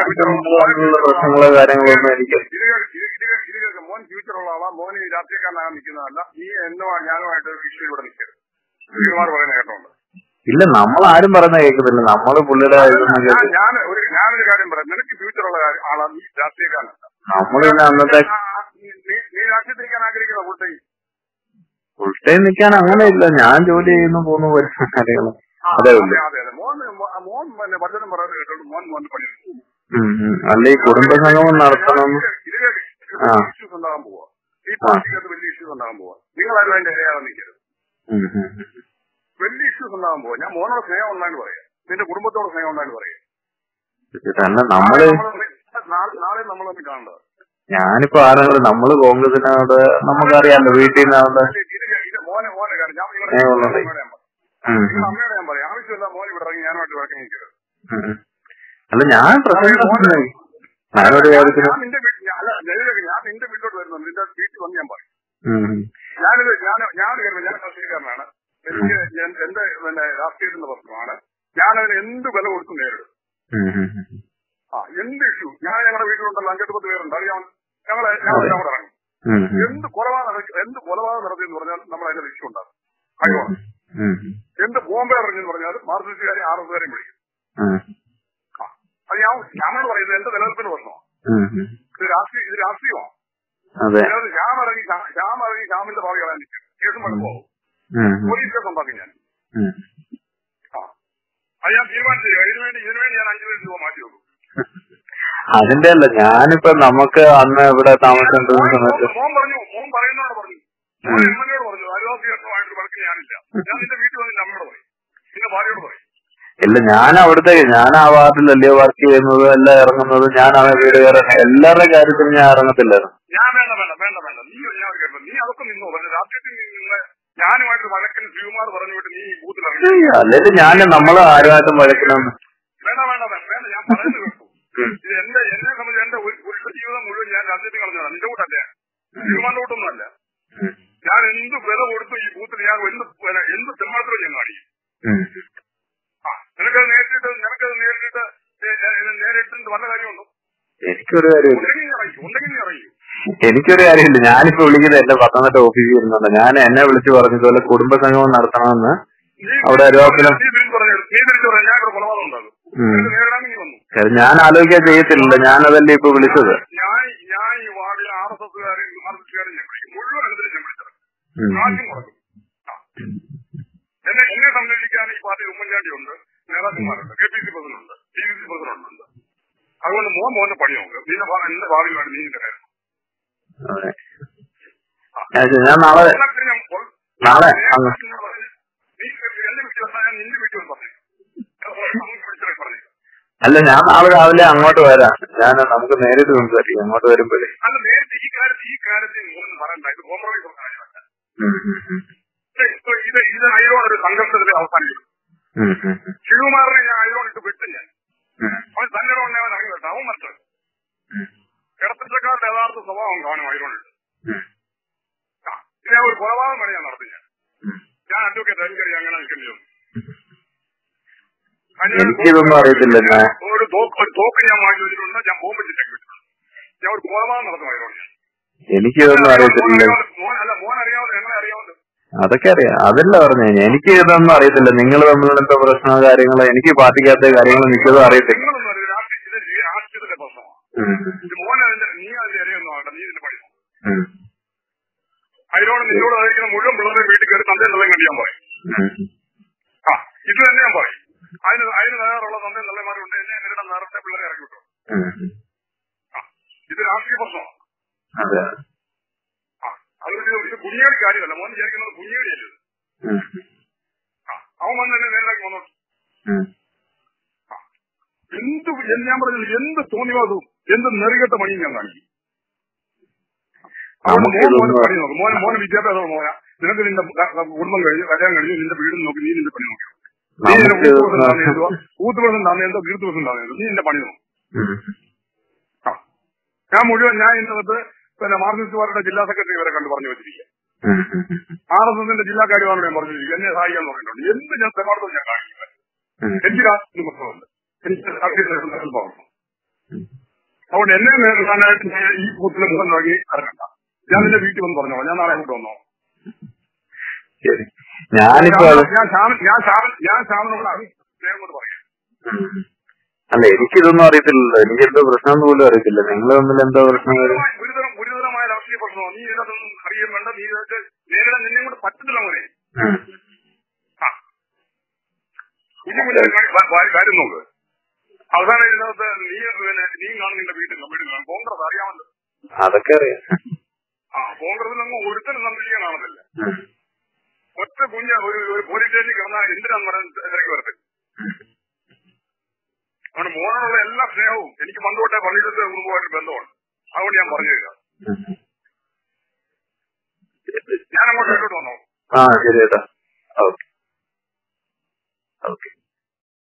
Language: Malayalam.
പ്രശ്നങ്ങളോ കാര്യങ്ങളൊന്നും എനിക്ക് മോൻ ഫ്യൂച്ചറുള്ള ആളാ, മോന് രാഷ്ട്രീയക്കാരനാകാൻ നിൽക്കുന്നതല്ല. നീ ഞാനുമായിട്ട് ഇഷ്യൂ ഇവിടെ നിൽക്കരുത്. ശ്രീകുമാർ പറയുന്ന കേട്ടോണ്ട്. ഇല്ല, നമ്മളാരും പറയുന്ന കേൾക്കുന്നില്ല. നമ്മള് പുള്ളിയുടെ ഞാനൊരു കാര്യം പറയാം. നിനക്ക് ഫ്യൂച്ചറുള്ള ആളാ, നീ രാഷ്ട്രീയക്കാരനല്ല. നമ്മള് പിന്നെ അന്നത്തെ നീ രാഷ്ട്രീയത്തിൽ നിൽക്കാൻ ആഗ്രഹിക്കുന്ന ഫുൾ ടൈം നിൽക്കാൻ അങ്ങനെ ഇല്ല. ഞാൻ ജോലി ചെയ്യുന്നു പോകുന്നു വരുന്ന കാര്യങ്ങൾ അതേ ഉള്ളൂ. മോൻ ഭജനം പറയുന്നത് കേട്ടോണ്ട് മോൻ പണി അല്ല, ഈ കുടുംബസംഗമം നടത്തണം. ഇഷ്യൂസ് ഉണ്ടാകാൻ പോവാ. ഈ പാർട്ടിക്കകത്ത് വലിയ ഇഷ്യൂസ് ഉണ്ടാകാൻ പോവാ. നിങ്ങളാരും അതിന്റെ ഇരയാതെ നിൽക്കരുത്. വലിയ ഇഷ്യൂസ് ഉണ്ടാകാൻ പോവാ. ഞാൻ മോനോട് സ്നേഹം ഉണ്ടായെന്ന് പറയാം, നിന്റെ കുടുംബത്തോട് സ്നേഹം ഉണ്ടായെന്ന് പറയാം. നാളെ നമ്മൾ തമ്മിൽ കാണേണ്ടത്. ഞാനിപ്പോ ആരെങ്കിലും നമ്മള് കോൺഗ്രസിനോട് നമുക്കറിയാമല്ലോ, വീട്ടിൽ നിന്നാവുന്ന മോനെ കാര്യം അമ്മയോട് ഞാൻ പറയാം. ആവശ്യമില്ല മോൻ ഇവിടെ ഇറങ്ങി ഞാനുമായിട്ട് വഴക്കം നിൽക്കരുത്. അല്ല, ഞാൻ ഞാനൊരു കാര്യത്തിന് ഞാൻ നിന്റെ വീട്ടിലോട്ട് വരുന്നുണ്ട്. നിന്റെ വീട്ടിൽ വന്ന് ഞാൻ പറയും. ഞാനൊരു കാര്യം, ഞാൻ രാഷ്ട്രീയക്കാരനാണ്. എനിക്ക് എന്റെ രാഷ്ട്രീയത്തിന്റെ പ്രശ്നമാണ്. ഞാനതിന് എന്ത് വില കൊടുത്തും നേരിടും. എന്ത് ഇഷ്യൂ ഞങ്ങളുടെ വീട്ടിലുണ്ടല്ലോ 5-10 പേരുണ്ട്, അറിയാം. ഞങ്ങളെല്ലാം കൂടെ ഇറങ്ങും. എന്ത് കൊലപാതകം നടത്തിയെന്ന് പറഞ്ഞാൽ നമ്മൾ അതിന്റെ ഇഷ്യൂ ഉണ്ടാകും. അയ്യോ, എന്ത് ബോംബെ ഇറങ്ങിയെന്ന് പറഞ്ഞാൽ മാർക്സിസ്റ്റുകാരെ RSകാരെയും വിളിക്കും. അത് ഞാനോട് പറയുന്നത് എന്റെ നിലനിൽപ്പിന് പ്രശ്നമാണ്. ഇത് രാഷ്ട്രീയമാണ്. ശ്യാമിറങ്ങി ശ്യാമിന്റെ ഭാവി കളയാൻ നിൽക്കും. കേസും മടുപ്പാവും. പോലീസ് കേസ് ഉണ്ടാക്കും ഞാൻ. അത് ഞാൻ തീരുമാനിച്ചു. ഇതിനുവേണ്ടി ഞാൻ 5 ലക്ഷം രൂപ മാറ്റി വെക്കും. അതിന്റെ അല്ല, ഞാനിപ്പോ നമുക്ക് അന്ന് ഇവിടെ താമസിച്ചിരുന്ന സമയത്ത് മോൻ പറയുന്നോട് പറഞ്ഞു, മോൻ MLA പറഞ്ഞു, ആദിവാസികളുമായിട്ട് വഴക്ക് ഞാനില്ല. ഞാൻ നിന്റെ വീട്ടിൽ വന്നിട്ട് അമ്മയോട് പറയും, നിന്റെ ഭാര്യയോട് പറയും. ഇല്ല, ഞാൻ ആ വാർഡിലല്ലേ വർക്ക് ചെയ്യുന്നത്, എല്ലാം ഇറങ്ങുന്നത്. ഞാൻ ആ വീട് കയറാൻ എല്ലാവരുടെ കാര്യത്തിൽ ഞാൻ ഇറങ്ങത്തില്ലായിരുന്നു. ഞാൻ വേണ്ട നീ അതൊക്കെ നിന്നോ. രാഷ്ട്രീയത്തിൽ നിന്ന് ഞാനുമായിട്ട് വഴക്കിന് ശ്രീകുമാർ പറഞ്ഞു വിട്ട് നീ ബൂത്തിൽ ഇറങ്ങി. അല്ലെങ്കിൽ നമ്മള് ആരുമായിട്ടും വഴക്കിനാണ്. വേണ്ട ഞാൻ പറയുന്നത് കേട്ടു. എന്നെ സംബന്ധിച്ച് എന്റെ പുരുഷ ജീവിതം മുഴുവൻ ഞാൻ രാജ്യത്തിൽ കളഞ്ഞതാണ്. നിന്റെ കൂട്ടല്ലേ, ശ്രീകുമാറിന്റെ കൂട്ടൊന്നും അല്ല. ഞാൻ എന്ത് വില കൊടുത്തു ഈ ബൂത്തിൽ ഞാൻ എന്ത് തെമ്മാത്രവും ഞാൻ കാണിക്കും. നിനക്കത് നേരിട്ടിട്ട് വല്ല കാര്യമുണ്ടോ? എനിക്കൊരു കാര്യമില്ല. ഉണ്ടെങ്കിൽ നീ അറിയൂ. എനിക്കൊരു കാര്യമില്ല. ഞാനിപ്പോ വിളിക്കുന്നത് എന്റെ പത്തനംതിട്ട ഓഫീസിൽ ഇരുന്നുണ്ട്. ഞാൻ എന്നെ വിളിച്ചു പറഞ്ഞതുപോലെ കുടുംബസംഗമം നടത്തണമെന്ന് അവിടെ ഞാൻ ആലോചിക്കാൻ ചെയ്യത്തില്ല. ഞാനതല്ലേ ഇപ്പൊ വിളിച്ചത്. ഞാൻ ഈ വാർഡിൽ RSSകാരും മാർക്സിസ്റ്റുകാരും മുഴുവൻ വിളിച്ചത് എന്നെ സംരക്ഷിക്കാൻ ഈ പാർട്ടിയിൽ ഉമ്മൻചാണ്ടി ഉണ്ട്, നേതാക്കന്മാരുണ്ട്, KPC പ്രസിഡന്റ്, DCC പ്രസിഡന്റ് ഉണ്ട്. അതുകൊണ്ട് മോന്റെ പണി നോക്കുക. എന്റെ ഭാവിയിലാണ് നീ നിന്റെ കാര്യം. ഞാൻ നാളെ അല്ല, ഞാൻ നാളെ രാവിലെ അങ്ങോട്ട് വരാം. നമുക്ക് നേരിട്ട് സംസാരിക്കാം അങ്ങോട്ട് വരുമ്പോഴേ. അല്ല, നേരിട്ട് ഈ കാര്യത്തിൽ പറയണ്ട. ഇത് കോംപ്രമൈസ് കാര്യമല്ല. ഇത് അയലോടൊരു സംഘർഷത്തിൽ അവസാനിക്കും. ശിവകുമാറിനെ ഞാൻ അയലോണിട്ട് വിട്ടു. ഞാൻ അവൻ തന്നെ അവൻ ഇറങ്ങി വിട്ടു. അവൻ മറ്റു ഇടത്തക്കാരുടെ യഥാർത്ഥ സ്വഭാവം കാണും അയലോണിട്ട്. ഇതിനെ ഒരു കൊലപാതകം വരെ ഞാൻ നടത്തി. ഞാൻ അഡ്വക്കേറ്റ് എനിക്കറിയാം അങ്ങനെ നിൽക്കേണ്ടി വന്നു. ഒരു തോക്ക് ഞാൻ വാങ്ങി വെച്ചിട്ടുണ്ട്. ഞാൻ ബോംബ് ചിട്ടൊക്കെ വെച്ചിട്ടുണ്ട്. ഞാൻ ഒരു കൊലപാതകം നടത്തും അയലോണ്. എനിക്കിതൊന്നും അറിയത്തില്ല. മോൻ അറിയാവുന്ന ഞങ്ങളെ അറിയാവുന്നത് അതൊക്കെ അറിയാം. അതല്ല പറഞ്ഞേ, എനിക്ക് ഇതൊന്നും അറിയത്തില്ല. നിങ്ങൾ തമ്മിലുള്ള എന്തോ പ്രശ്നമോ കാര്യങ്ങളോ, എനിക്ക് പാർട്ടിക്കകത്ത കാര്യങ്ങൾ മിക്കതും അറിയത്തില്ല. രാഷ്ട്രീയത്തിന്റെ പ്രശ്നമാണ്. മോൻ നീ അതിന്റെ ഇരയൊന്നും ആകട്ടെ, നീ ഇതിന്റെ പണി. അതിനോട് നിന്നോട് ആയിരിക്കുന്ന മുഴുവൻ പിള്ളേരെ വീട്ടിൽ കയറി തന്തയും തള്ളയും കണ്ടിയാൻ പറയും. ഇത് തന്നെ ഞാൻ പറയും. അതിന് തയ്യാറുള്ള തന്തയും തള്ളമാരുണ്ട്. എന്നെ നേരിടാൻ നേരത്തെ പിള്ളേരെ ഇറക്കി വിട്ടു. ഇത് രാഷ്ട്രീയ പ്രശ്നമാണ്. ഇത് കുഞ്ഞേടി കാര്യമല്ല. മോൻ വിചാരിക്കുന്നത് കുഞ്ഞേടിയല്ലേ. അവൻ വന്ന് എന്നെ നേരിടാക്കി വന്നോട്ടു. ഞാൻ പറഞ്ഞത് എന്ത് തോന്നിവാസവും എന്ത് നെറികെട്ട പണിയും ഞാൻ കാണിക്കും. പണി നോക്കും. മോന് വിദ്യാഭ്യാസം മോന. നിനക്ക് നിന്റെ കുടുംബം കഴിഞ്ഞ് കല്യാണം കഴിഞ്ഞ് നിന്റെ വീടും നോക്കി നീ നിന്റെ പണി നോക്കി. നീ ഊത്ത് പ്രശ്നം താന്നേന്തോ കീർത്ത് പ്രശ്നം താന്നേന്തോ നീ നിന്റെ പണി നോക്കും. ഞാൻ ഇന്നത്തെ മാർക്സിസ്റ്റുകാരുടെ ജില്ലാ സെക്രട്ടറി വരെ കണ്ട് പറഞ്ഞു വെച്ചിരിക്കുക. RSSന്റെ ജില്ലാ കാര്യമാണ് ഞാൻ പറഞ്ഞു വെച്ചിരിക്കുക. എന്നെ സഹായിക്കാന്ന് പറഞ്ഞിട്ടുണ്ട്. എന്ത് ഞാൻ തെമാർത്തം ഞാൻ കാണിക്കുന്നത്. എനിക്ക് രാഷ്ട്രീയ പ്രശ്നമുണ്ട്. എനിക്ക് രാഷ്ട്രീയ സങ്കല്പമാണ്. അതുകൊണ്ട് എന്നെ നേരിടാനായിട്ട് ഈ ബൂത്തിൽ മുഖം നോക്കി ഇറങ്ങണ്ട. ഞാൻ നിന്റെ വീട്ടിൽ വന്ന് പറഞ്ഞോളാം. ഞാൻ നാളെ അങ്ങോട്ട് വന്നോ. ശരി. ഞാനിപ്പോ ഞാൻ ശ്യാമിനോട് സ്നേഹം കൊണ്ട് പറയാം. അല്ല, എനിക്കിതൊന്നും അറിയത്തില്ലല്ലോ. എനിക്ക് എന്തോ പ്രശ്നം പോലും അറിയത്തില്ല. നിങ്ങൾ തമ്മിൽ എന്തോ പ്രശ്നം വരും. ഗുരുതരമായ രാഷ്ട്രീയ പ്രശ്നമോ? നീ ഇതിനകത്തൊന്നും അറിയാൻ വേണ്ട. നീ ഇതൊക്കെ നേരിടാൻ നിന്നെ കൊണ്ട് പറ്റത്തില്ല മോനെ. കാര്യം നോക്ക്. അവസാനം ഇതിനകത്ത് നീ കാണും നിന്റെ വീട്ടിൽ കമ്പ്യൂട്ടർ കോൺഗ്രസ് അറിയാമല്ലോ. അതൊക്കെ അറിയാം. കോൺഗ്രസിലൊന്നും ഒരുത്തരം സംരക്ഷിക്കാൻ കാണത്തില്ല. ഒറ്റ കുഞ്ഞ ഒരു പോലീസ് സ്റ്റേഷനിൽ കിടന്നാൽ എന്തിനാന്ന് പറയാൻ തിരക്ക് വരത്തില്ല. അതുകൊണ്ട് മോനോടുള്ള എല്ലാ സ്നേഹവും എനിക്ക് പണ്ടുതൊട്ടേ പള്ളിയിലത്തെ കുടുംബമായിട്ട് ബന്ധമാണ്. അതുകൊണ്ട് ഞാൻ പറഞ്ഞു തരാം. ഞാൻ അങ്ങോട്ട് വന്നോ. ശരി ചേട്ടാ. ഓക്കെ.